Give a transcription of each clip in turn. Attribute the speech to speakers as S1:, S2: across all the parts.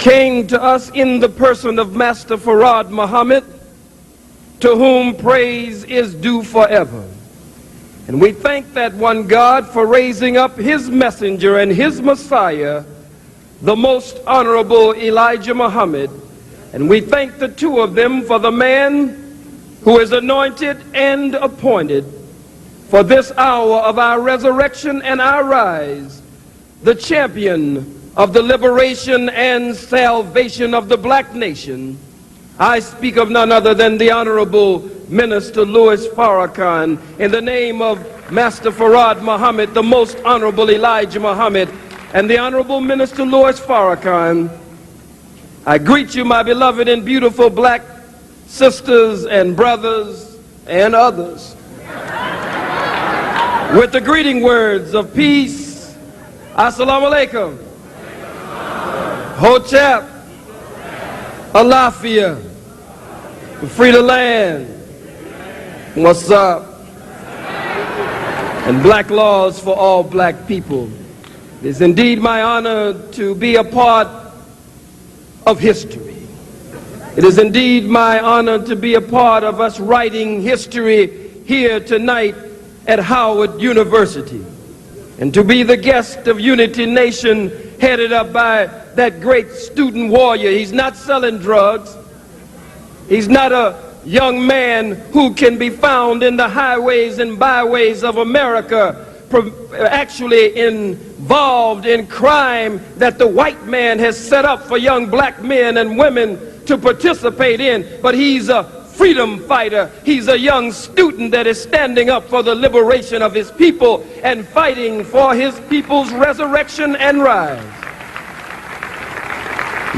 S1: came to us in the person of Master Farad Muhammad, to whom praise is due forever. And we thank that one God for raising up his messenger and his Messiah, the most honorable Elijah Muhammad. And we thank the two of them for the man who is anointed and appointed for this hour of our resurrection and our rise, the champion of the liberation and salvation of the black nation. I speak of none other than the Honorable Minister Louis Farrakhan, in the name of Master Farad Muhammad, the most honorable Elijah Muhammad, and the Honorable Minister Louis Farrakhan. I greet you, my beloved and beautiful black sisters and brothers and others, with the greeting words of peace. Assalamu alaikum. Hotep. Alafia. Free the land. What's up? And black laws for all black people. It is indeed my honor to be a part of history. It is indeed my honor to be a part of us writing history here tonight at Howard University, and to be the guest of Unity Nation, headed up by that great student warrior. He's not selling drugs. He's not a young man who can be found in the highways and byways of America, actually involved in crime that the white man has set up for young black men and women to participate in. But he's a freedom fighter. He's a young student that is standing up for the liberation of his people and fighting for his people's resurrection and rise.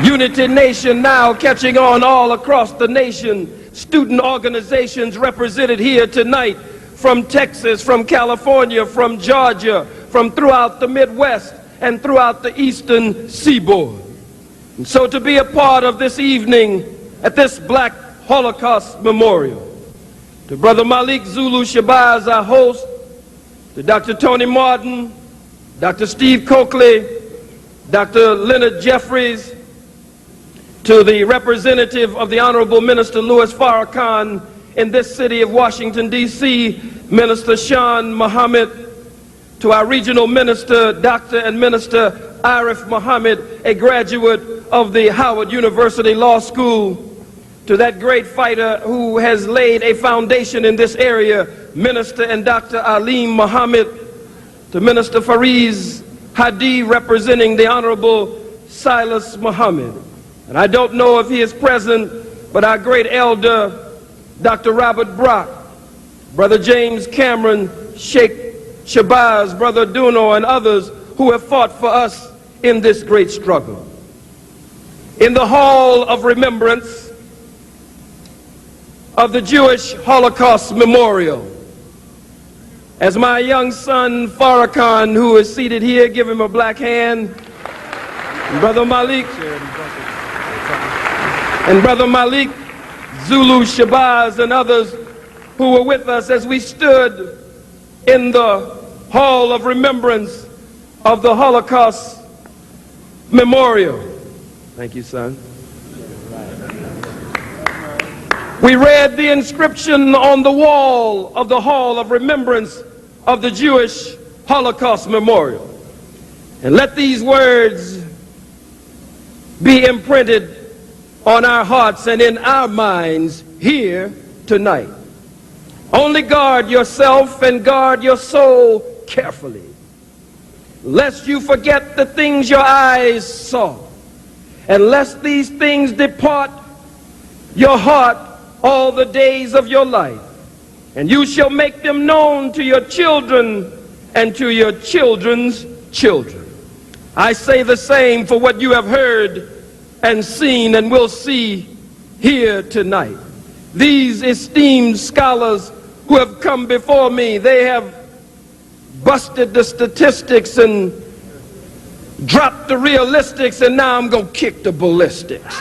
S1: Unity Nation now catching on all across the nation. Student organizations represented here tonight from Texas, from California, from Georgia, from throughout the Midwest and throughout the Eastern Seaboard. And so to be a part of this evening at this Black Holocaust Memorial, to Brother Malik Zulu Shabazz, our host, to Dr. Tony Martin, Dr. Steve Coakley, Dr. Leonard Jeffries, to the representative of the Honorable Minister Louis Farrakhan in this city of Washington, D.C., Minister Sean Muhammad, to our regional minister, Dr. and Minister Arif Muhammad, a graduate of the Howard University Law School, to that great fighter who has laid a foundation in this area, Minister and Dr. Aleem Muhammad, to Minister Fariz Hadi, representing the Honorable Silas Muhammad. And I don't know if he is present, but our great elder, Dr. Robert Brock, Brother James Cameron, Sheikh Shabazz, Brother Duno, and others who have fought for us in this great struggle. In the Hall of Remembrance of the Jewish Holocaust Memorial, as my young son Farrakhan, who is seated here, give him a black hand, and Brother Malik Zulu Shabazz and others who were with us as we stood in the Hall of Remembrance of the Holocaust Memorial. Thank you, son. We read the inscription on the wall of the Hall of Remembrance of the Jewish Holocaust Memorial. And let these words be imprinted on our hearts and in our minds here tonight. Only guard yourself and guard your soul carefully, lest you forget the things your eyes saw, and lest these things depart your heart all the days of your life. And you shall make them known to your children and to your children's children. I say the same for what you have heard and seen and will see here tonight. These esteemed scholars who have come before me, they have busted the statistics and dropped the realistics, and now I'm going to kick the ballistics.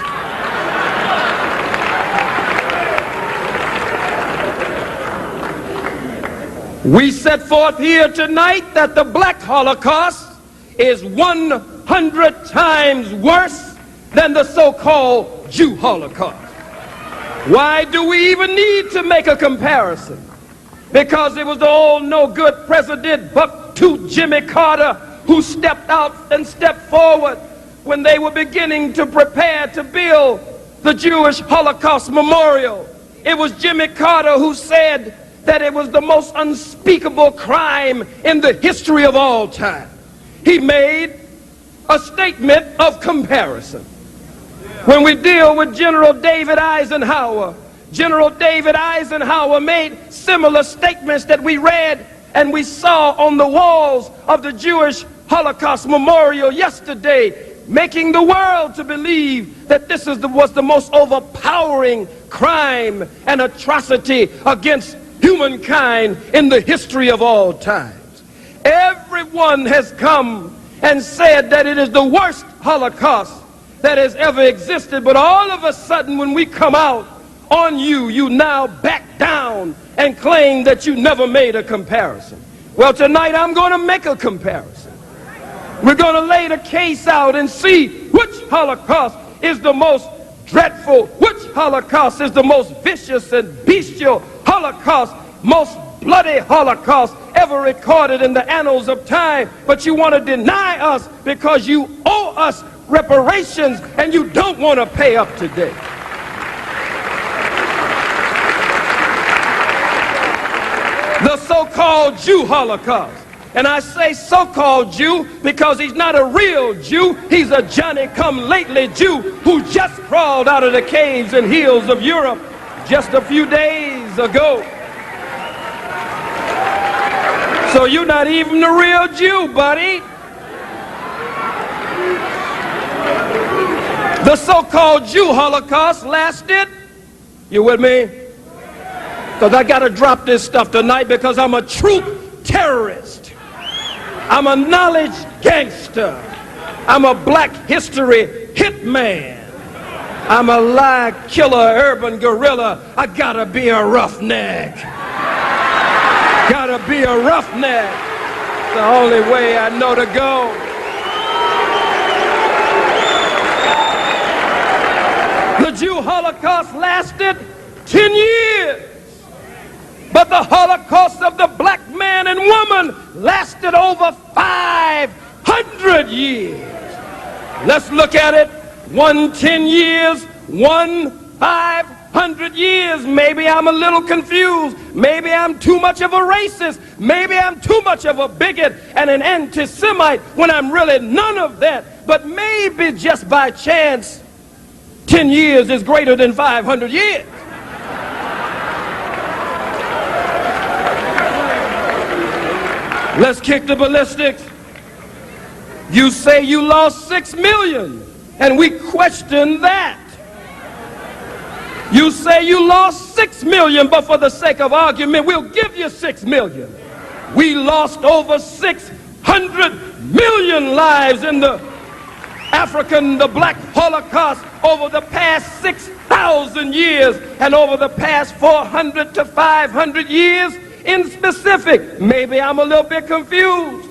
S1: We set forth here tonight that the Black Holocaust is 100 times worse than the so-called Jew Holocaust. Why do we even need to make a comparison? Because it was the old no-good President Buck-Tooth Jimmy Carter who stepped out and stepped forward when they were beginning to prepare to build the Jewish Holocaust Memorial. It was Jimmy Carter who said that it was the most unspeakable crime in the history of all time. He made a statement of comparison. When we deal with General David Eisenhower, General David Eisenhower made similar statements that we read and we saw on the walls of the Jewish Holocaust Memorial yesterday, making the world to believe that this was the most overpowering crime and atrocity against humankind in the history of all times. Everyone has come and said that it is the worst Holocaust that has ever existed, but all of a sudden when we come out on you, you now back down and claim that you never made a comparison. Well, tonight I'm going to make a comparison. We're going to lay the case out and see which Holocaust is the most dreadful, which Holocaust is the most vicious and bestial Holocaust, most bloody Holocaust ever recorded in the annals of time. But you want to deny us because you owe us reparations and you don't want to pay up today. The so-called Jew Holocaust. And I say so-called Jew because he's not a real Jew. He's a Johnny-come-lately Jew who just crawled out of the caves and hills of Europe just a few days ago. So you're not even the real Jew, buddy. The so-called Jew Holocaust lasted, you with me? Because I got to drop this stuff tonight because I'm a troop terrorist. I'm a knowledge gangster. I'm a black history hitman. I'm a lie killer, urban guerrilla. I gotta be a roughneck. Gotta be a roughneck. It's the only way I know to go. The Jew Holocaust lasted 10 years. But the Holocaust of the black man and woman lasted over 500 years. Let's look at it. 1 10 years, 1 500 years. Maybe I'm a little confused. Maybe I'm too much of a racist. Maybe I'm too much of a bigot and an anti-Semite when I'm really none of that. But maybe just by chance, 10 years is greater than 500 years. Let's kick the ballistics. You say you lost 6 million, and we question that. You say you lost 6 million, but for the sake of argument, we'll give you 6 million. We lost over 600 million lives in the the black Holocaust over the past 6,000 years and over the past 400 to 500 years. In specific, maybe I'm a little bit confused.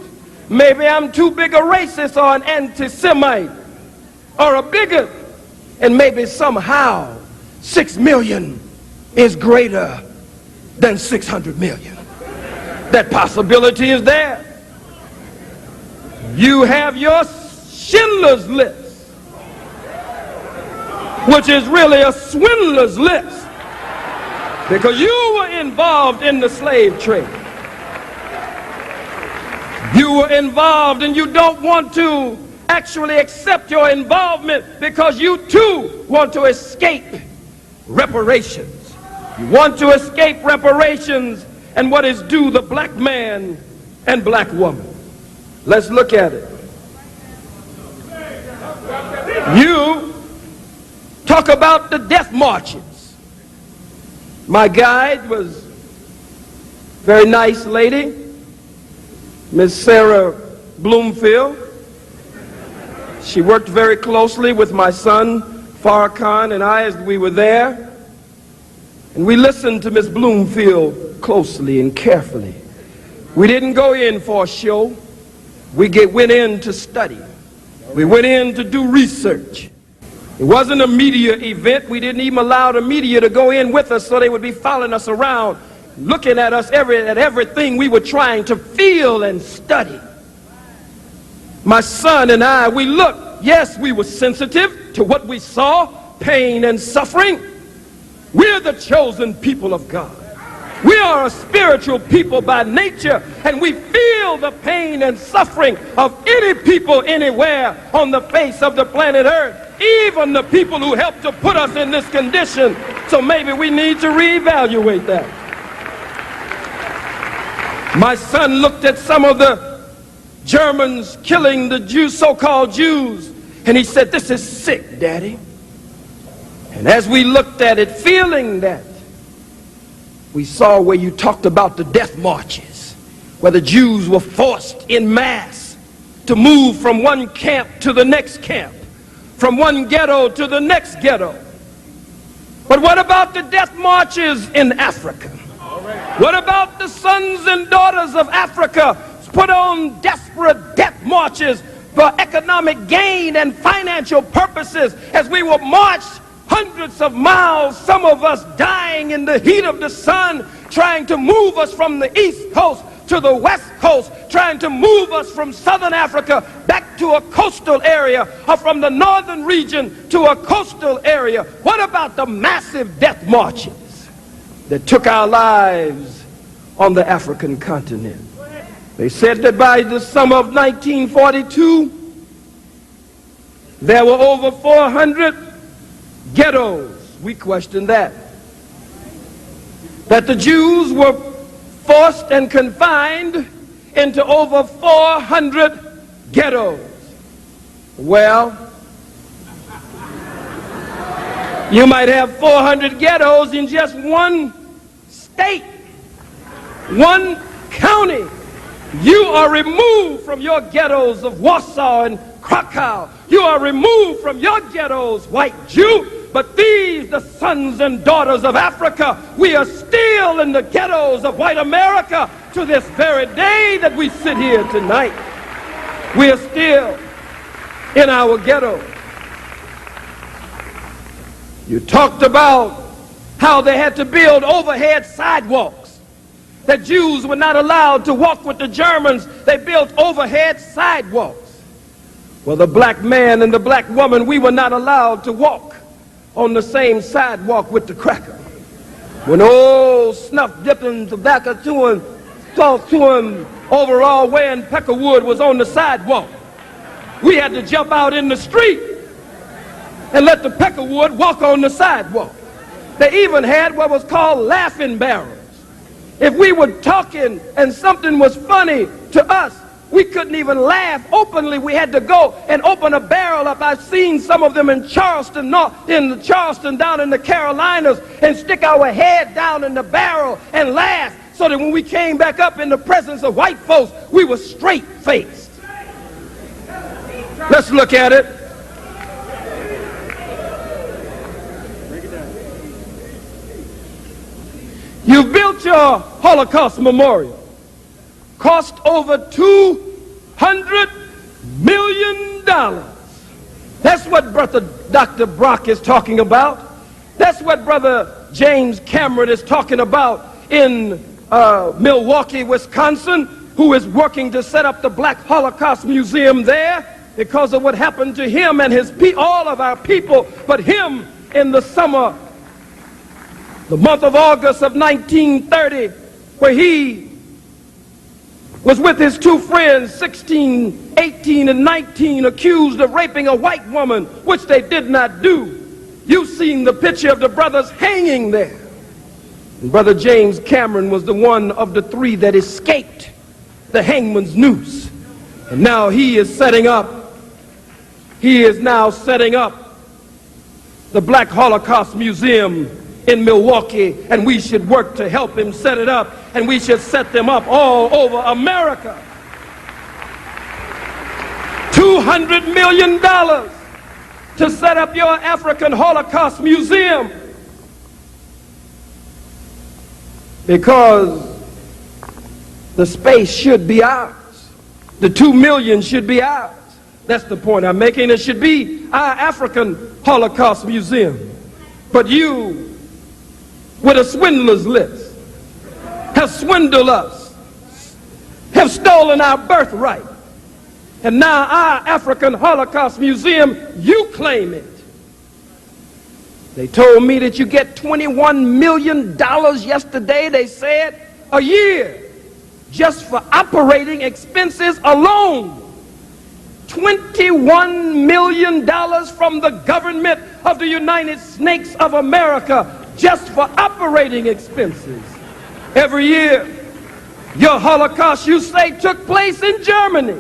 S1: Maybe I'm too big a racist or an anti-Semite or a bigot. And maybe somehow 6 million is greater than 600 million. That possibility is there. You have your Schindler's List, which is really a swindler's list. Because you were involved in the slave trade. You were involved and you don't want to actually accept your involvement because you too want to escape reparations. You want to escape reparations and what is due the black man and black woman. Let's look at it. You talk about the death marches. My guide was a very nice lady, Miss Sarah Bloomfield. She worked very closely with my son, Farrakhan, and I as we were there. And we listened to Miss Bloomfield closely and carefully. We didn't go in for a show. We went in to study. We went in to do research. It wasn't a media event. We didn't even allow the media to go in with us so they would be following us around, looking at us at everything we were trying to feel and study. My son and I, we looked. Yes, we were sensitive to what we saw, pain and suffering. We're the chosen people of God. We are a spiritual people by nature, and we feel the pain and suffering of any people anywhere on the face of the planet Earth, even the people who helped to put us in this condition. So maybe we need to reevaluate that. My son looked at some of the Germans killing the Jews, so-called Jews, and he said, "This is sick, Daddy." And as we looked at it, feeling that, we saw where you talked about the death marches, where the Jews were forced in mass to move from one camp to the next camp, from one ghetto to the next ghetto. But what about the death marches in Africa? What about the sons and daughters of Africa put on desperate death marches for economic gain and financial purposes as we were marched hundreds of miles, some of us dying in the heat of the sun, trying to move us from the East Coast to the West Coast, trying to move us from Southern Africa back to a coastal area, or from the northern region to a coastal area? What about the massive death marches that took our lives on the African continent? They said that by the summer of 1942, there were over 400 ghettos. We question that. That the Jews were forced and confined into over 400 ghettos. Well, you might have 400 ghettos in just one state, one county. You are removed from your ghettos of Warsaw and Krakow. You are removed from your ghettos, white Jew. But these, the sons and daughters of Africa, we are still in the ghettos of white America to this very day that we sit here tonight. We are still in our ghetto. You talked about how they had to build overhead sidewalks, that Jews were not allowed to walk with the Germans. They built overhead sidewalks. Well, the black man and the black woman, we were not allowed to walk on the same sidewalk with the cracker. When old snuff-dipping, tobacco-chewing, salt-chewing, overall-wearing Peckerwood was on the sidewalk, we had to jump out in the street and let the Peckerwood walk on the sidewalk. They even had what was called laughing barrels. If we were talking and something was funny to us, we couldn't even laugh openly. We had to go and open a barrel up. I've seen some of them in Charleston, down in the Carolinas, and stick our head down in the barrel and laugh, so that when we came back up in the presence of white folks, we were straight-faced. Let's look at it. You've built your Holocaust memorial. Cost over $200 million. That's what Brother Dr. Brock is talking about. That's what Brother James Cameron is talking about in Milwaukee, Wisconsin, who is working to set up the Black Holocaust Museum there because of what happened to him and all of our people, but him in the summer, the month of August of 1930, where he was with his two friends, 16, 18, and 19, accused of raping a white woman, which they did not do. You've seen the picture of the brothers hanging there. And Brother James Cameron was the one of the three that escaped the hangman's noose. And now he is now setting up the Black Holocaust Museum in Milwaukee, and we should work to help him set it up, and we should set them up all over America. $200 million to set up your African Holocaust Museum, because the space should be ours. The $2 million should be ours. That's the point I'm making. It should be our African Holocaust Museum. But you, with a swindler's list, have swindled us, have stolen our birthright. And now our African Holocaust Museum, you claim it. They told me that you get $21 million yesterday, they said, a year, just for operating expenses alone. $21 million from the government of the United States of America just for operating expenses. Every year, your Holocaust, you say, took place in Germany,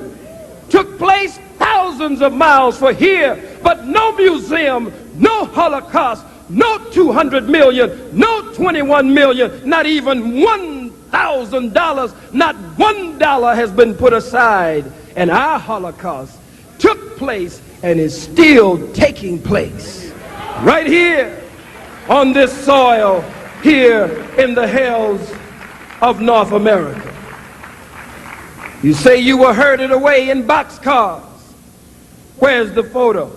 S1: took place thousands of miles from here, but no museum, no Holocaust, no 200 million, no 21 million, not even $1,000, not $1 has been put aside. And our Holocaust took place and is still taking place right here on this soil, here in the hills of North America. You say you were herded away in boxcars. Where's the photo?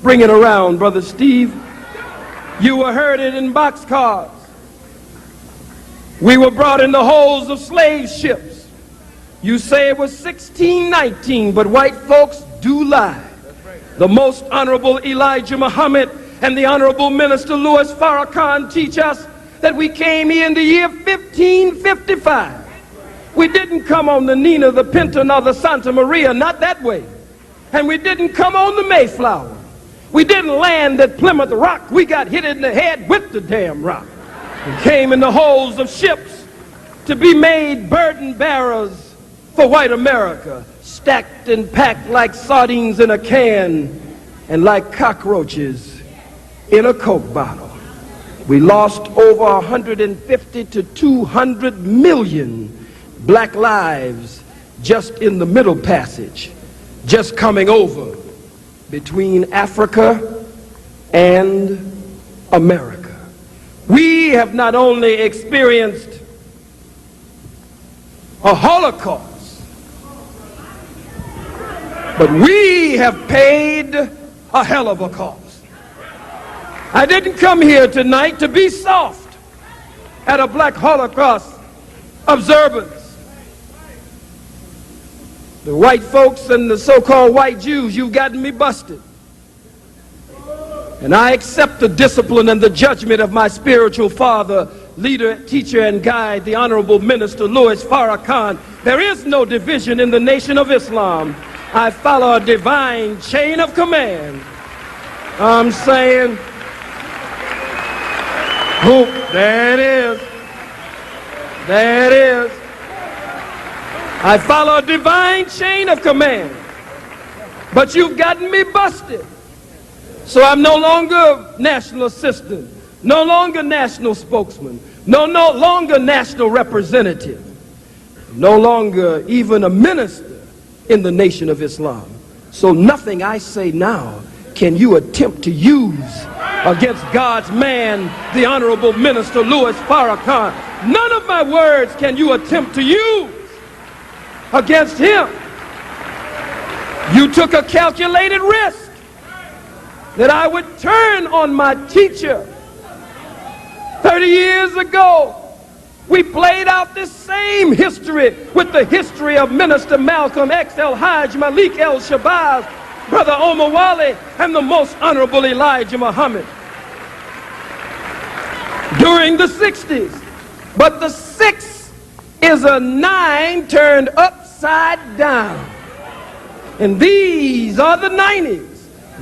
S1: Bring it around, Brother Steve. You were herded in boxcars. We were brought in the holds of slave ships. You say it was 1619, but white folks do lie. The Most Honorable Elijah Muhammad and the Honorable Minister Louis Farrakhan teach us that we came here in the year 1555. We didn't come on the Nina, the Pinta, nor the Santa Maria, not that way. And we didn't come on the Mayflower. We didn't land at Plymouth Rock. We got hit in the head with the damn rock. We came in the holds of ships to be made burden bearers for white America, stacked and packed like sardines in a can and like cockroaches in a Coke bottle. We lost over 150 to 200 million black lives just in the Middle Passage, just coming over between Africa and America. We have not only experienced a Holocaust, but we have paid a hell of a cost. I didn't come here tonight to be soft at a black Holocaust observance. The white folks and the so-called white Jews, you've gotten me busted. And I accept the discipline and the judgment of my spiritual father, leader, teacher, and guide, the Honorable Minister Louis Farrakhan. There is no division in the Nation of Islam. I follow a divine chain of command. I'm saying, whoop, there it is. There it is. I follow a divine chain of command. But you've gotten me busted. So I'm no longer national assistant, no longer national spokesman, no longer national representative, no longer even a minister in the Nation of Islam. So nothing I say now can you attempt to use against God's man, the Honorable Minister Louis Farrakhan. None of my words can you attempt to use against him. You took a calculated risk that I would turn on my teacher. 30 years ago, we played out this same history with the history of Minister Malcolm X. El-Hajj, Malik El-Shabazz, Brother Omar Wali, and the Most Honorable Elijah Muhammad during the 60s. But the 6 is a 9 turned upside down. And these are the 90s.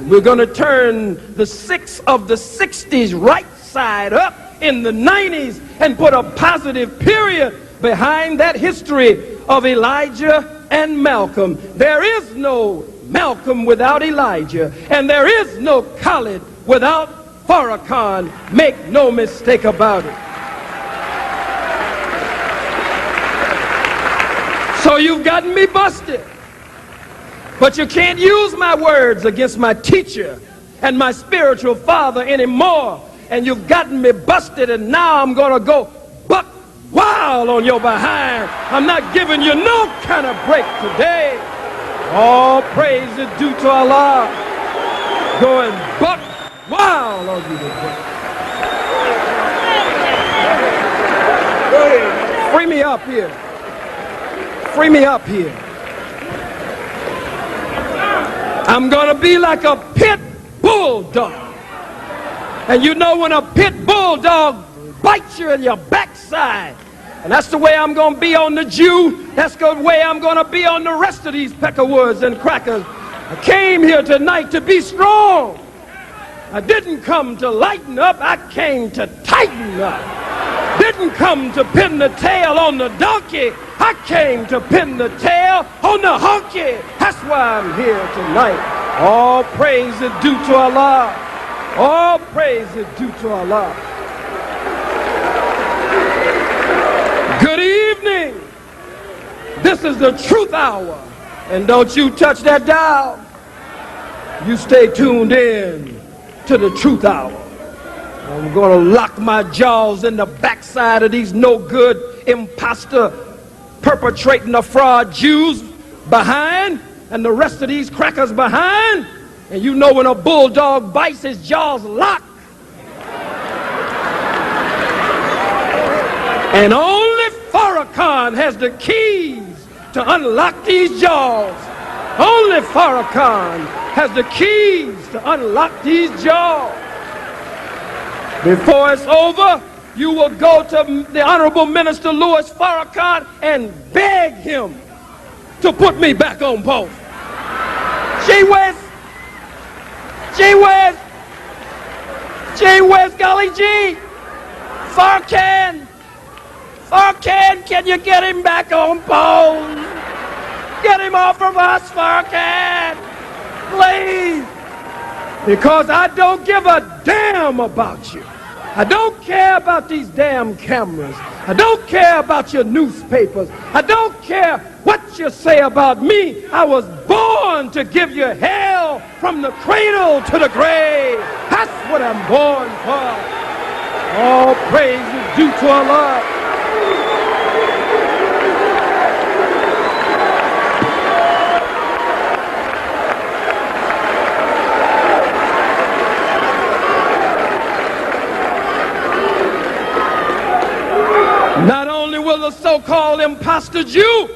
S1: We're going to turn the 6 of the 60s right side up in the 90s and put a positive period behind that history of Elijah and Malcolm. There is no Malcolm without Elijah, and there is no Khalid without Farrakhan. Make no mistake about it. So you've gotten me busted. But you can't use my words against my teacher and my spiritual father anymore. And you've gotten me busted, and now I'm going to go buck wild on your behind. I'm not giving you no kind of break today. All praise is due to Allah. Going buck wild on you today. Free me up here. Free me up here. I'm gonna be like a pit bulldog. And you know when a pit bulldog bites you in your backside, and that's the way I'm going to be on the Jew. That's the way I'm going to be on the rest of these peckerwoods and crackers. I came here tonight to be strong. I didn't come to lighten up. I came to tighten up. Didn't come to pin the tail on the donkey. I came to pin the tail on the honky. That's why I'm here tonight. All praise is due to Allah. All praise is due to Allah. Good evening. This is the truth hour. And don't you touch that dial. You stay tuned in to the truth hour. I'm going to lock my jaws in the backside of these no good imposter perpetrating the fraud Jews behind and the rest of these crackers behind. And you know when a bulldog bites, his jaws lock. And only Farrakhan has the keys to unlock these jaws. Only Farrakhan has the keys to unlock these jaws. Before it's over, you will go to the Honorable Minister Louis Farrakhan and beg him to put me back on post. Gee whiz, golly gee. Farrakhan, can you get him back on post? Get him off of us, Farrakhan, please. Because I don't give a damn about you. I don't care about these damn cameras. I don't care about your newspapers. I don't care what you say about me. I was born to give you hell from the cradle to the grave. That's what I'm born for. All praise is due to Allah. Not only will the so-called imposter Jew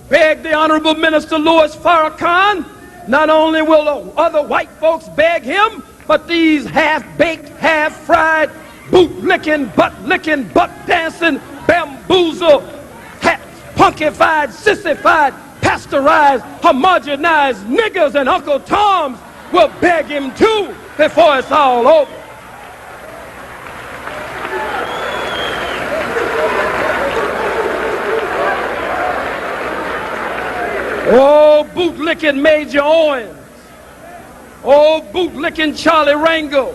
S1: beg the Honorable Minister Louis Farrakhan, not only will the other white folks beg him, but these half-baked, half-fried, boot-licking, butt-licking, butt-dancing, bamboozled, punkified, sissified, pasteurized, homogenized niggers and Uncle Toms will beg him too before it's all over. Oh, bootlicking Major Owens. Oh, bootlicking Charlie Rangel.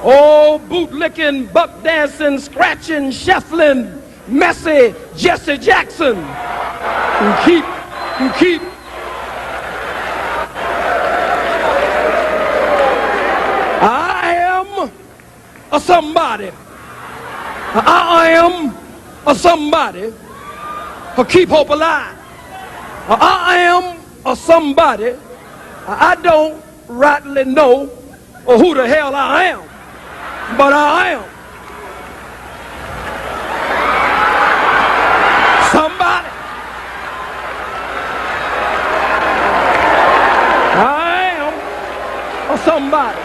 S1: Oh, bootlicking, buck dancing, scratching, shuffling, messy Jesse Jackson. And keep. I am a somebody. I am a somebody who keep hope alive. I am a somebody. I don't rightly know who the hell I am, but I am somebody. I am a somebody.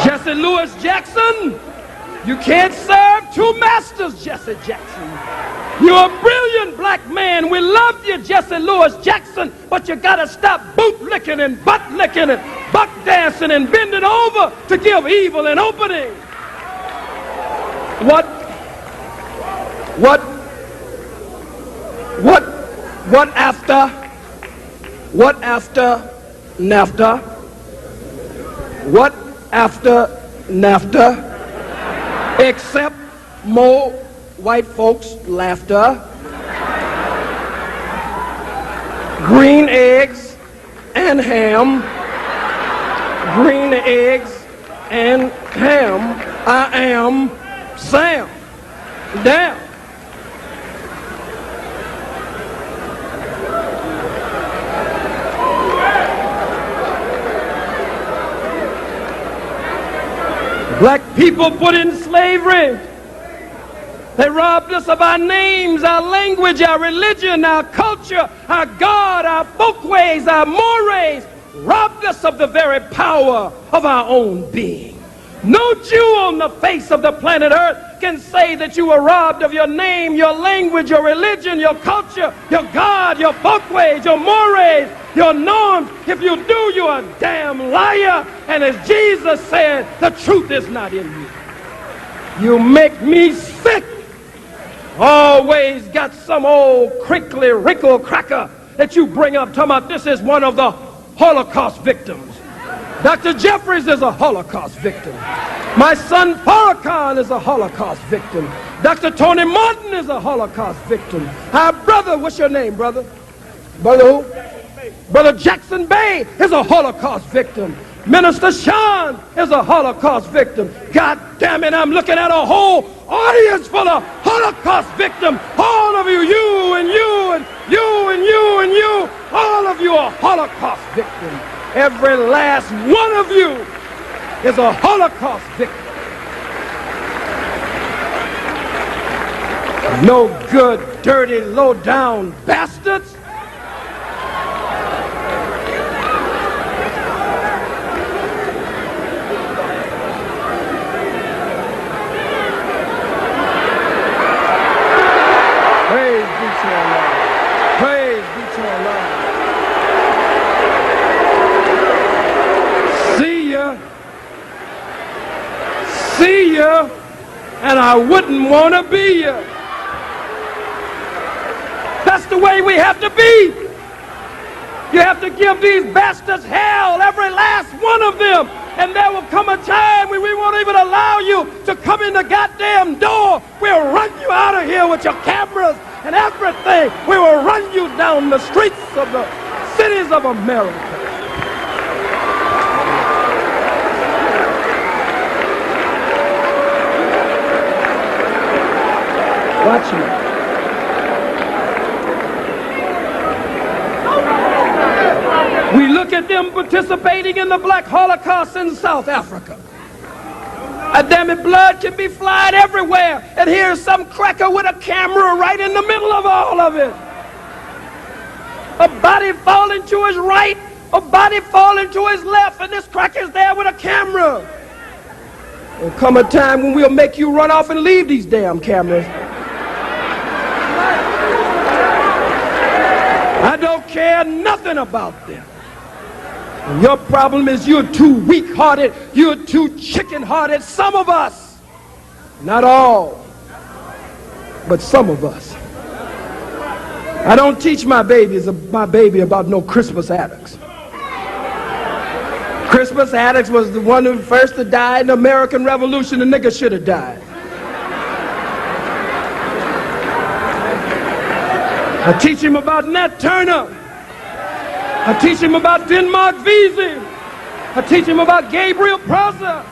S1: Jesse Louis Jackson, you can't serve two masters, Jesse Jackson. You're a brilliant black man. We love you, Jesse Louis Jackson, but you gotta stop boot-licking and butt-licking and buck-dancing and bending over to give evil an opening. What after NAFTA? What after NAFTA, except more white folks' laughter, green eggs and ham, green eggs and Ham, I am Sam. Damn. Black people put in slavery. They robbed us of our names, our language, our religion, our culture, our God, our folkways, our mores. Robbed us of the very power of our own being. No Jew on the face of the planet Earth can say that you were robbed of your name, your language, your religion, your culture, your God, your folkways, your mores, your norms. If you do, you're a damn liar. And as Jesus said, the truth is not in you. You make me sick. Always got some old crinkly wrinkle cracker that you bring up talking about this is one of the Holocaust victims. Dr. Jeffries is a Holocaust victim. My son Farrakhan is a Holocaust victim. Dr. Tony Martin is a Holocaust victim. Our brother, what's your name, brother? Brother who? Brother Jackson Bay is a Holocaust victim. Minister Sean is a Holocaust victim. God damn it, I'm looking at a whole audience full of Holocaust victims. All of you, you and you and you and you and you, all of you are Holocaust victims. Every last one of you is a Holocaust victim. No good, dirty, low-down bastards. Praise be to Allah. Praise be to Allah. See ya, and I wouldn't want to be ya. That's the way we have to be. You have to give these bastards hell, every last one of them. And there will come a time when we won't even allow you to come in the goddamn door. We'll run you out of here with your cameras and everything. We will run you down the streets of the cities of America. Watch me. We look at them participating in the Black Holocaust in South Africa. Damn it, blood can be flying everywhere. And here's some cracker with a camera right in the middle of all of it. A body falling to his right, a body falling to his left, and this cracker's there with a camera. There'll come a time when we'll make you run off and leave these damn cameras. I don't care nothing about them. And your problem is you're too weak-hearted, you're too chicken-hearted. Some of us, not all, but some of us. I don't teach my baby about no Crispus Attucks. Crispus Attucks was the one who first to die in the American Revolution. The nigga should have died. I teach him about Nat Turner. I teach him about Denmark Vesey. I teach him about Gabriel Prosser.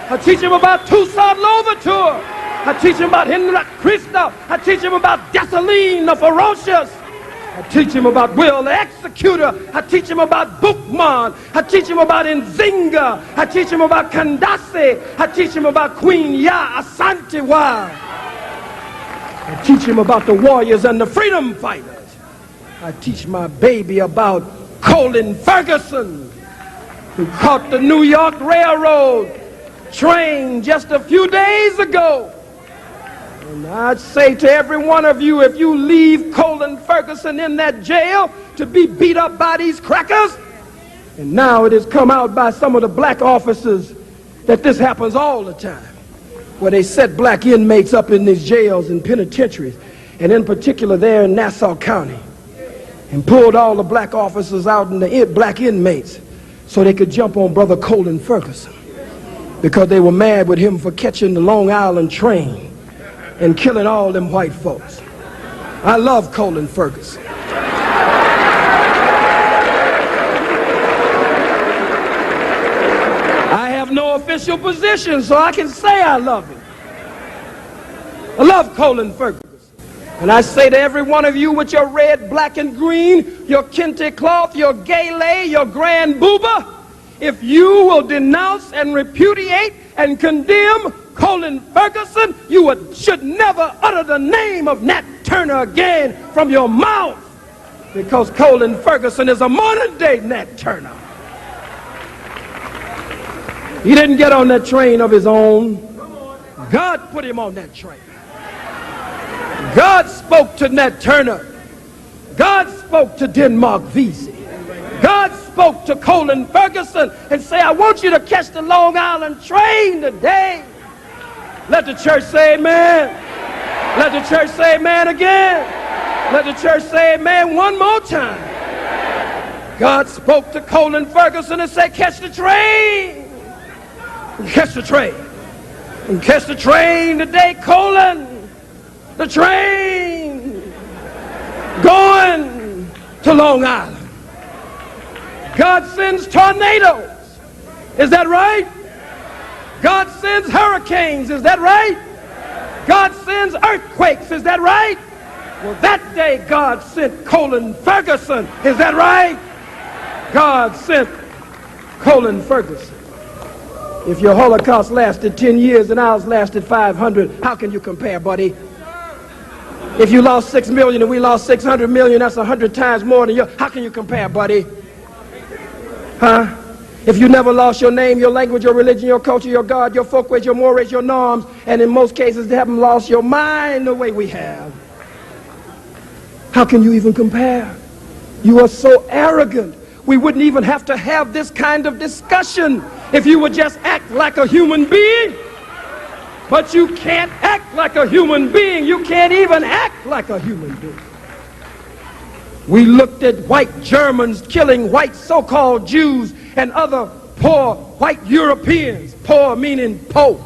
S1: I teach him about Toussaint Louverture. I teach him about Henrik Christoph. I teach him about Dessalines the Ferocious. I teach him about Will the Executor. I teach him about Boukman. I teach him about Nzinga. I teach him about Kandase. I teach him about Queen Ya Asantewa. I teach him about the warriors and the freedom fighters. I teach my baby about Colin Ferguson, who caught the New York Railroad train just a few days ago. And I'd say to every one of you, if you leave Colin Ferguson in that jail to be beat up by these crackers, and now it has come out by some of the black officers that this happens all the time, where they set black inmates up in these jails and penitentiaries, and in particular there in Nassau County, and pulled all the black officers out and the black inmates so they could jump on Brother Colin Ferguson because they were mad with him for catching the Long Island train and killing all them white folks. I love Colin Ferguson. I have no offense official position so I can say I love him. I love Colin Ferguson. And I say to every one of you with your red, black, and green, your kente cloth, your gele, your grand booba, if you will denounce and repudiate and condemn Colin Ferguson, you should never utter the name of Nat Turner again from your mouth, because Colin Ferguson is a modern-day Nat Turner. He didn't get on that train of his own. God put him on that train. God spoke to Nat Turner. God spoke to Denmark Vesey. God spoke to Colin Ferguson and say, I want you to catch the Long Island train today. Let the church say amen. Let the church say amen again. Let the church say amen one more time. God spoke to Colin Ferguson and said, catch the train. Catch the train. And catch the train today, Colin. The train going to Long Island. God sends tornadoes. Is that right? God sends hurricanes. Is that right? God sends earthquakes. Is that right? Well, that day God sent Colin Ferguson. Is that right? God sent Colin Ferguson. If your Holocaust lasted 10 years and ours lasted 500, how can you compare, buddy? If you lost 6 million and we lost 600 million, that's 100 times more than you. How can you compare, buddy? Huh? If you never lost your name, your language, your religion, your culture, your God, your folkways, your mores, your norms, and in most cases they haven't lost your mind the way we have, how can you even compare? You are so arrogant. We wouldn't even have to have this kind of discussion if you would just act like a human being. But you can't act like a human being. You can't even act like a human being. We looked at white Germans killing white so-called Jews and other poor white Europeans. Poor meaning poor.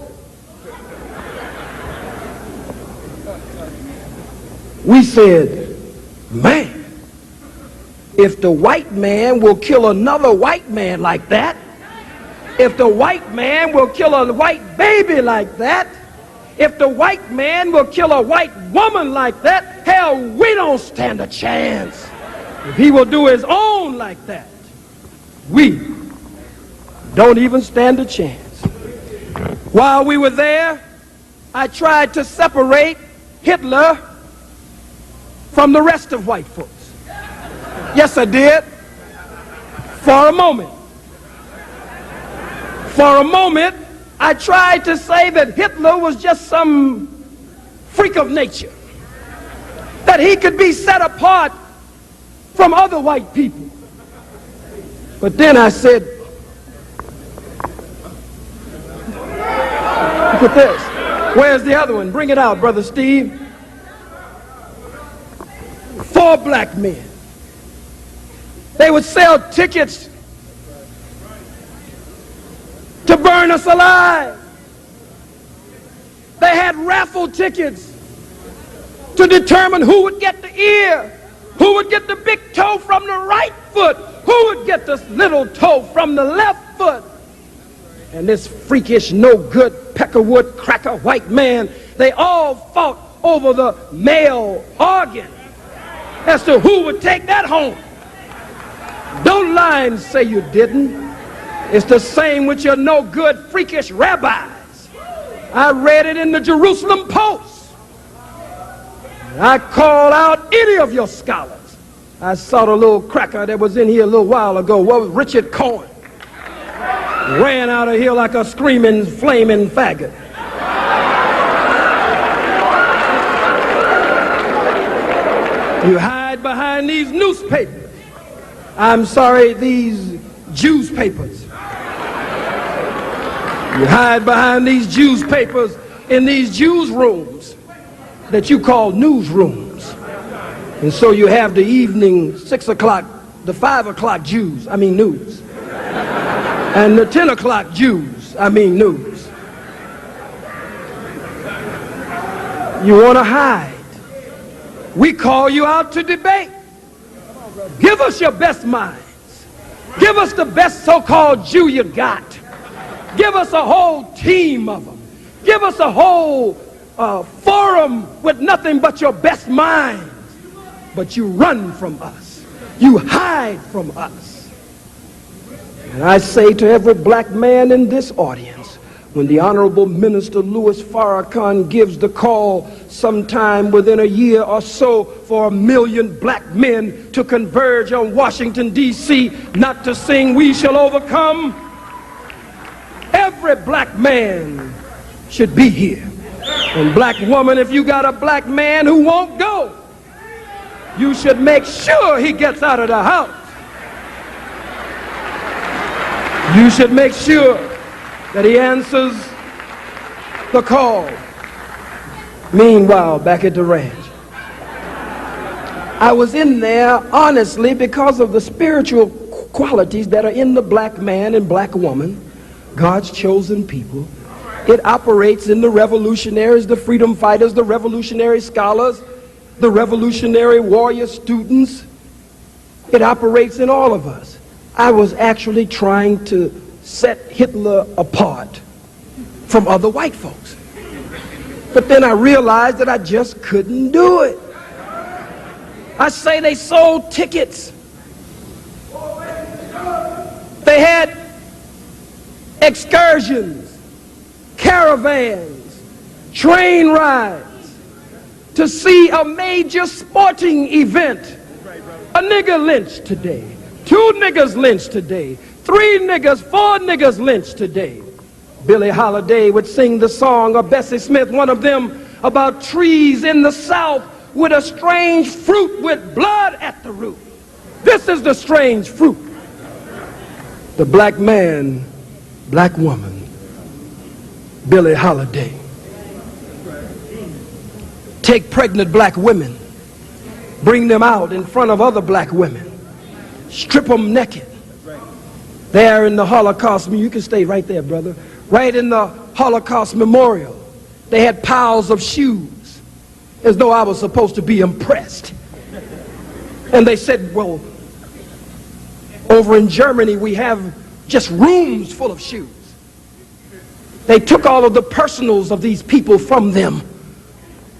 S1: We said, man, if the white man will kill another white man like that, if the white man will kill a white baby like that, if the white man will kill a white woman like that, hell, we don't stand a chance. If he will do his own like that, we don't even stand a chance. While we were there, I tried to separate Hitler from the rest of white folks. Yes, I did. For a moment. For a moment, I tried to say that Hitler was just some freak of nature, that he could be set apart from other white people. But then I said, look at this. Where's the other one? Bring it out, Brother Steve. 4 black men. They would sell tickets to burn us alive. They had raffle tickets to determine who would get the ear, who would get the big toe from the right foot, who would get the little toe from the left foot. And this freakish, no good, peckerwood cracker white man, they all fought over the male organ as to who would take that home. Don't lie and say you didn't. It's the same with your no good, freakish rabbis. I read it in the Jerusalem Post. I call out any of your scholars. I saw the little cracker that was in here a little while ago. What was Richard Cohen? Ran out of here like a screaming, flaming faggot. You hide behind these newspapers. I'm sorry, these Jews papers. You hide behind these Jews papers in these Jews rooms that you call newsrooms. And so you have the evening 6 o'clock, the 5 o'clock Jews, I mean news. And the 10 o'clock Jews, I mean news. You want to hide. We call you out to debate. Give us your best minds. Give us the best so-called Jew you got. Give us a whole team of them. Give us a whole forum with nothing but your best minds. But you run from us. You hide from us. And I say to every black man in this audience, when the Honorable Minister Louis Farrakhan gives the call sometime within a year or so for 1 million black men to converge on Washington, D.C., not to sing "We Shall Overcome," every black man should be here. And black woman, if you got a black man who won't go, you should make sure he gets out of the house. You should make sure that he answers the call. Meanwhile, back at the ranch, I was in there honestly because of the spiritual qualities that are in the black man and black woman, God's chosen people. It operates in the revolutionaries, the freedom fighters, the revolutionary scholars, the revolutionary warrior students. It operates in all of us. I was actually trying to set Hitler apart from other white folks. But then I realized that I just couldn't do it. I say they sold tickets. They had excursions, caravans, train rides to see a major sporting event. A nigger lynched today. 2 niggers lynched today. 3 niggers, 4 niggers lynched today. Billie Holiday would sing the song, or Bessie Smith, one of them, about trees in the South with a strange fruit with blood at the root. This is the strange fruit. The black man, black woman, Billie Holiday. Take pregnant black women, bring them out in front of other black women, strip them naked. There in the Holocaust, you can stay right there, brother. Right in the Holocaust memorial, they had piles of shoes, as though I was supposed to be impressed. And they said, well, over in Germany, we have just rooms full of shoes. They took all of the personals of these people from them.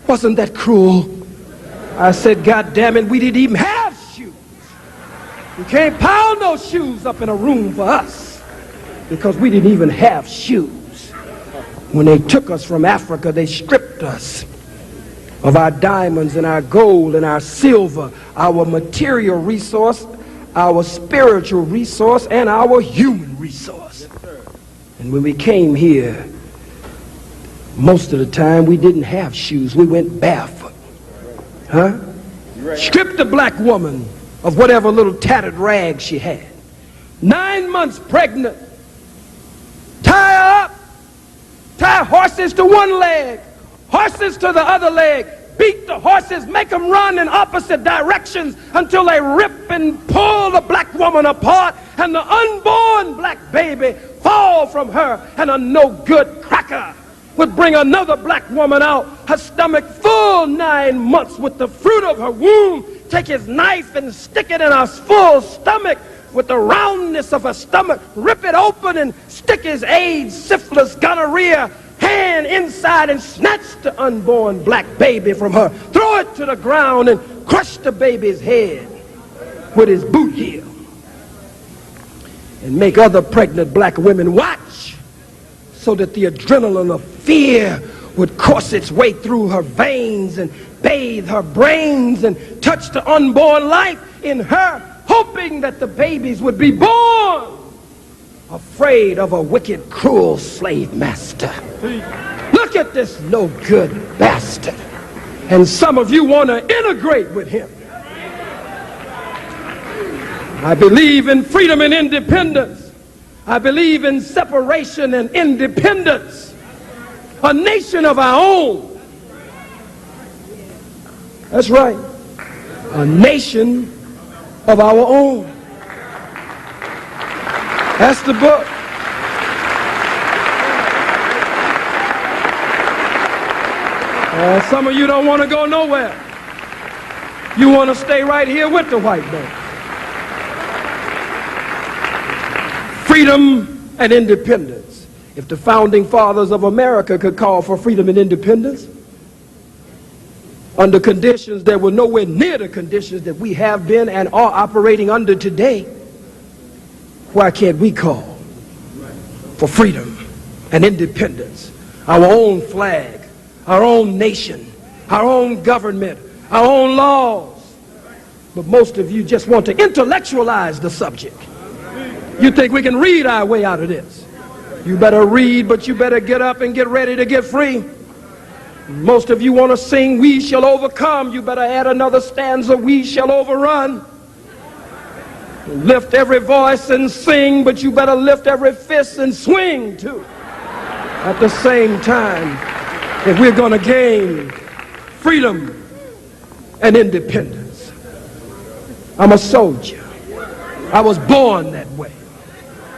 S1: Wasn't that cruel? I said, God damn it, we didn't even have shoes. You can't pile no shoes up in a room for us because we didn't even have shoes. When they took us from Africa, they stripped us of our diamonds and our gold and our silver, our material resource, our spiritual resource, and our human resource. And when we came here, most of the time we didn't have shoes. We went barefoot. Huh? Stripped the black woman of whatever little tattered rag she had. 9 months pregnant. Tie her up. Tie horses to one leg, horses to the other leg. Beat the horses, make them run in opposite directions until they rip and pull the black woman apart, and the unborn black baby fall from her, and a no-good cracker would bring another black woman out, her stomach full 9 months with the fruit of her womb, take his knife and stick it in her full stomach with the roundness of her stomach, rip it open and stick his AIDS, syphilis, gonorrhea hand inside and snatch the unborn black baby from her, throw it to the ground and crush the baby's head with his boot heel, and make other pregnant black women watch so that the adrenaline of fear would course its way through her veins and bathe her brains and touch the unborn life in her, hoping that the babies would be born afraid of a wicked, cruel slave master. Look at this no-good bastard. And some of you want to integrate with him. I believe in freedom and independence. I believe in separation and independence. A nation of our own. That's right. A nation of our own. That's the book. Some of you don't want to go nowhere. You want to stay right here with the white man. Freedom and independence. If the founding fathers of America could call for freedom and independence under conditions that were nowhere near the conditions that we have been and are operating under today, why can't we call for freedom and independence, our own flag, our own nation, our own government, our own laws? But most of you just want to intellectualize the subject. You think we can read our way out of this. You better read, but you better get up and get ready to get free. Most of you want to sing, we shall overcome. You better add another stanza, we shall overrun. Lift every voice and sing, but you better lift every fist and swing too. At the same time, if we're going to gain freedom and independence. I'm a soldier. I was born that way.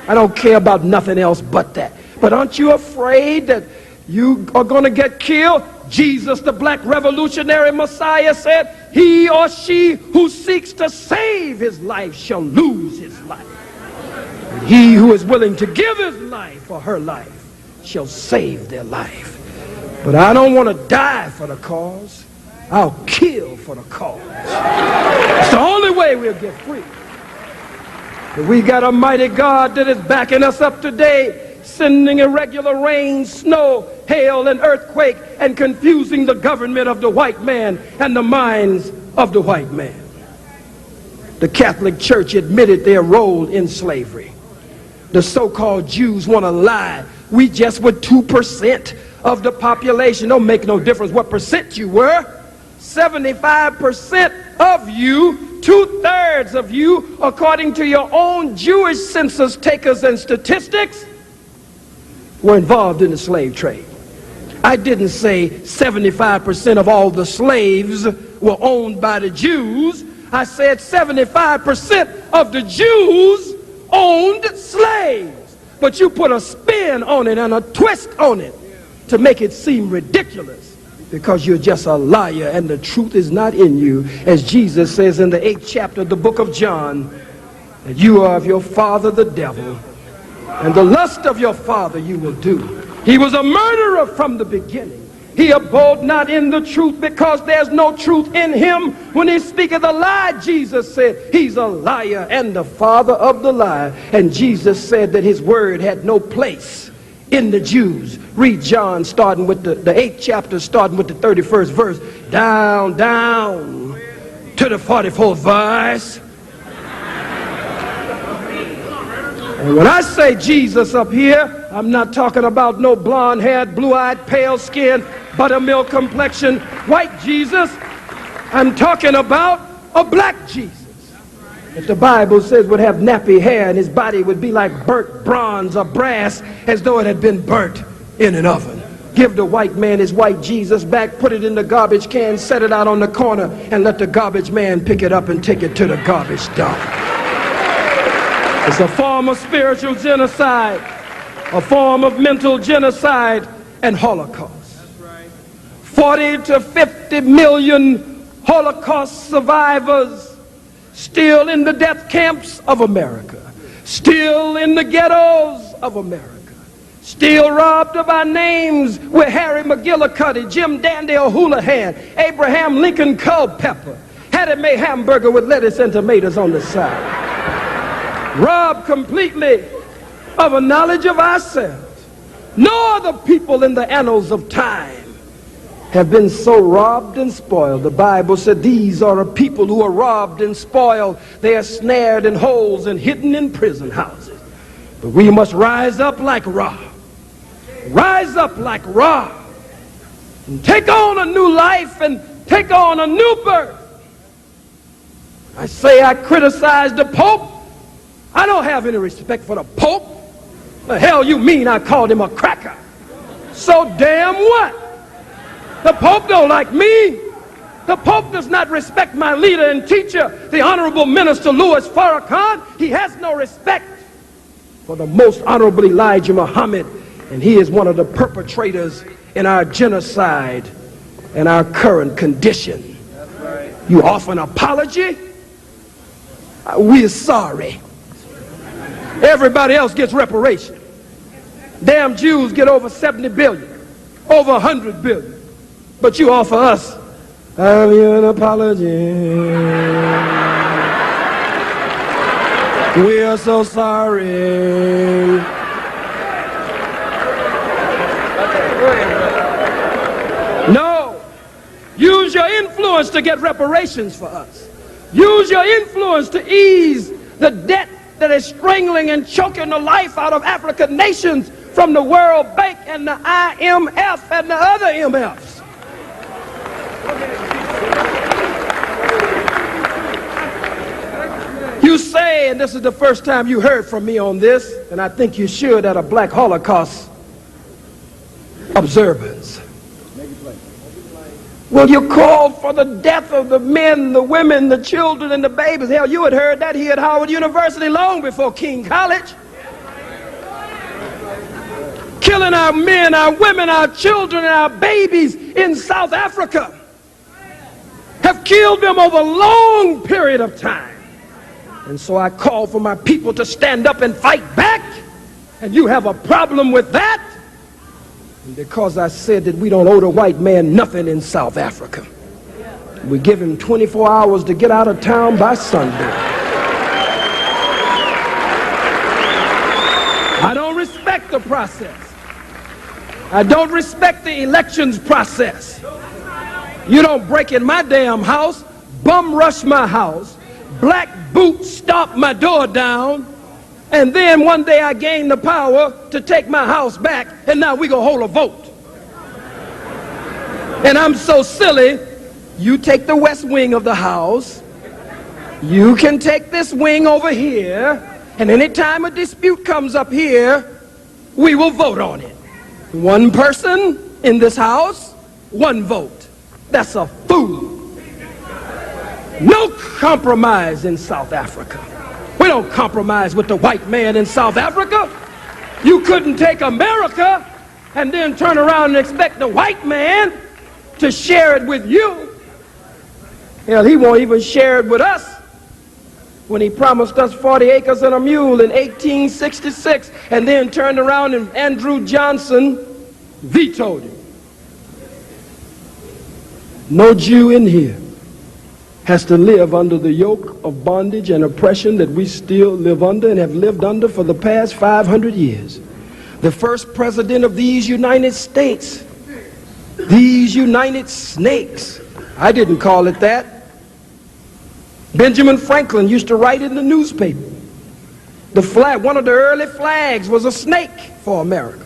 S1: I don't care about nothing else but that. But aren't you afraid that you are going to get killed? Jesus, the black revolutionary Messiah, said, he or she who seeks to save his life shall lose his life. And he who is willing to give his life or her life shall save their life. But I don't want to die for the cause. I'll kill for the cause. It's the only way we'll get free. But we got a mighty God that is backing us up today, sending irregular rain, snow, hail, and earthquake, and confusing the government of the white man and the minds of the white man. The Catholic Church admitted their role in slavery. The so-called Jews want to lie. We just were 2% of the population. Don't make no difference what percent you were. 75% of you, 2/3 of you, according to your own Jewish census takers and statistics, were involved in the slave trade. I didn't say 75% of all the slaves were owned by the Jews. I said 75% of the Jews owned slaves. But you put a spin on it and a twist on it to make it seem ridiculous, because you're just a liar and the truth is not in you. As Jesus says in the 8th chapter of the book of John, that you are of your father the devil, and the lust of your father you will do. He was a murderer from the beginning. He abode not in the truth, because there's no truth in him. When he speaketh a lie, Jesus said, he's a liar and the father of the lie. And Jesus said that his word had no place in the Jews. Read John starting with the 8th chapter, starting with the 31st verse, down to the 44th verse. And when I say Jesus up here, I'm not talking about no blonde-haired, blue-eyed, pale-skinned, buttermilk complexion, white Jesus. I'm talking about a black Jesus that the Bible says would have nappy hair and his body would be like burnt bronze or brass, as though it had been burnt in an oven. Give the white man his white Jesus back, put it in the garbage can, set it out on the corner, and let the garbage man pick it up and take it to the garbage dump. It's a form of spiritual genocide, a form of mental genocide and Holocaust. 40 to 50 million Holocaust survivors still in the death camps of America, still in the ghettos of America, still robbed of our names with Harry McGillicuddy, Jim Dandy O'Houlihan, Abraham Lincoln Culpeper, Hattie Mae hamburger with lettuce and tomatoes on the side. Robbed completely of a knowledge of ourselves. No other people in the annals of time have been so robbed and spoiled. The Bible said these are a people who are robbed and spoiled. They are snared in holes and hidden in prison houses. But we must rise up like Ra. Rise up like Ra. And take on a new life and take on a new birth. I say I criticize the Pope. I don't have any respect for the Pope. The hell you mean I called him a cracker? So damn what? The Pope don't like me. The Pope does not respect my leader and teacher, the Honorable Minister Louis Farrakhan. He has no respect for the most honorable Elijah Muhammad, and he is one of the perpetrators in our genocide and our current condition. You offer an apology? We're sorry. Everybody else gets reparation. Damn Jews get over 70 billion, over 100 billion. But you offer us, I owe you an apology. We are so sorry. No. Use your influence to get reparations for us. Use your influence to ease the debt that is strangling and choking the life out of African nations from the World Bank and the IMF and the other MFs. You say, and this is the first time you heard from me on this, and I think you should at a Black Holocaust observance. Well, you called for the death of the men, the women, the children, and the babies. Hell, you had heard that here at Howard University long before King Khalid. Killing our men, our women, our children, and our babies in South Africa. Have killed them over a long period of time. And so I call for my people to stand up and fight back. And you have a problem with that? And because I said that we don't owe the white man nothing in South Africa, we give him 24 hours to get out of town by Sunday. I don't respect the process. I don't respect the elections process. You don't break in my damn house, bum rush my house, black boot stomp my door down, and then one day I gain the power to take my house back, and now we gonna hold a vote. And I'm so silly, you take the west wing of the house, you can take this wing over here, and anytime a dispute comes up here, we will vote on it. One person in this house, one vote. That's a fool. No compromise in South Africa. We don't compromise with the white man in South Africa. You couldn't take America and then turn around and expect the white man to share it with you. Hell, he won't even share it with us when he promised us 40 acres and a mule in 1866 and then turned around and Andrew Johnson vetoed it. No Jew in here has to live under the yoke of bondage and oppression that we still live under and have lived under for the past 500 years. The first president of these United States, these United Snakes, I didn't call it that. Benjamin Franklin used to write in the newspaper. The flag, one of the early flags was a snake for America.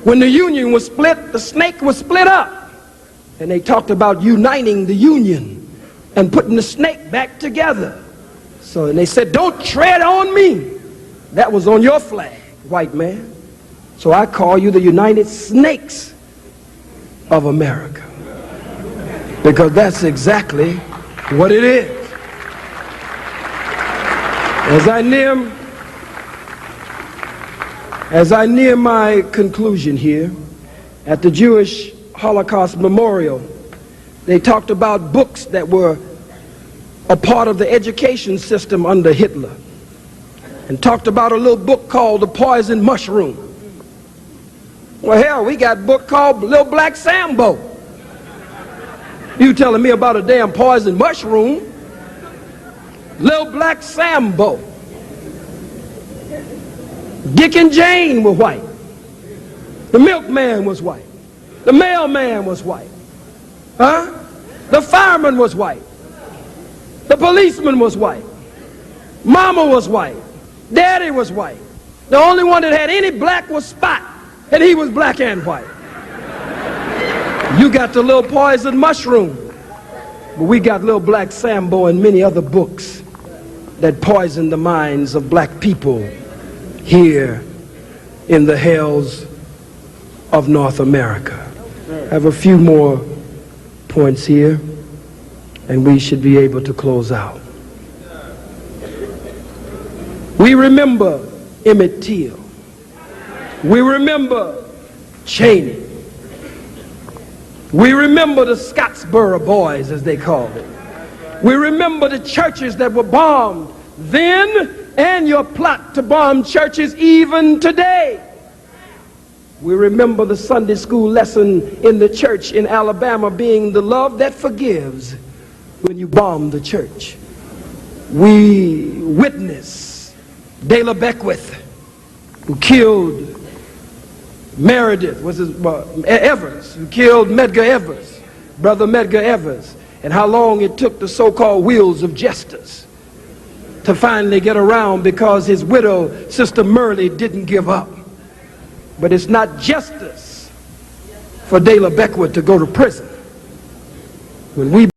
S1: When the Union was split, the snake was split up. And they talked about uniting the Union and putting the snake back together. So, and they said, don't tread on me. That was on your flag, white man. So I call you the United Snakes of America. Because that's exactly what it is. As I near my conclusion here, at the Jewish Holocaust Memorial, they talked about books that were a part of the education system under Hitler, and talked about a little book called The Poison Mushroom. Well, hell, we got a book called Little Black Sambo. You telling me about a damn poison mushroom? Little Black Sambo. Dick and Jane were white. The milkman was white. The mailman was white. Huh? The fireman was white. The policeman was white. Mama was white. Daddy was white. The only one that had any black was Spot, and he was black and white. You got the little poison mushroom, but we got Little Black Sambo and many other books that poison the minds of black people here in the hells of North America. I have a few more points here, and we should be able to close out. We remember Emmett Till. We remember Cheney. We remember the Scottsboro Boys, as they called it. We remember the churches that were bombed then, and your plot to bomb churches even today. We remember the Sunday school lesson in the church in Alabama being the love that forgives when you bomb the church. We witness Dela Beckwith, who killed Meredith, Evers, who killed Medgar Evers, brother Medgar Evers, and how long it took the so-called wheels of justice to finally get around because his widow, Sister Murley, didn't give up. But it's not justice for Dela Beckwith to go to prison. When we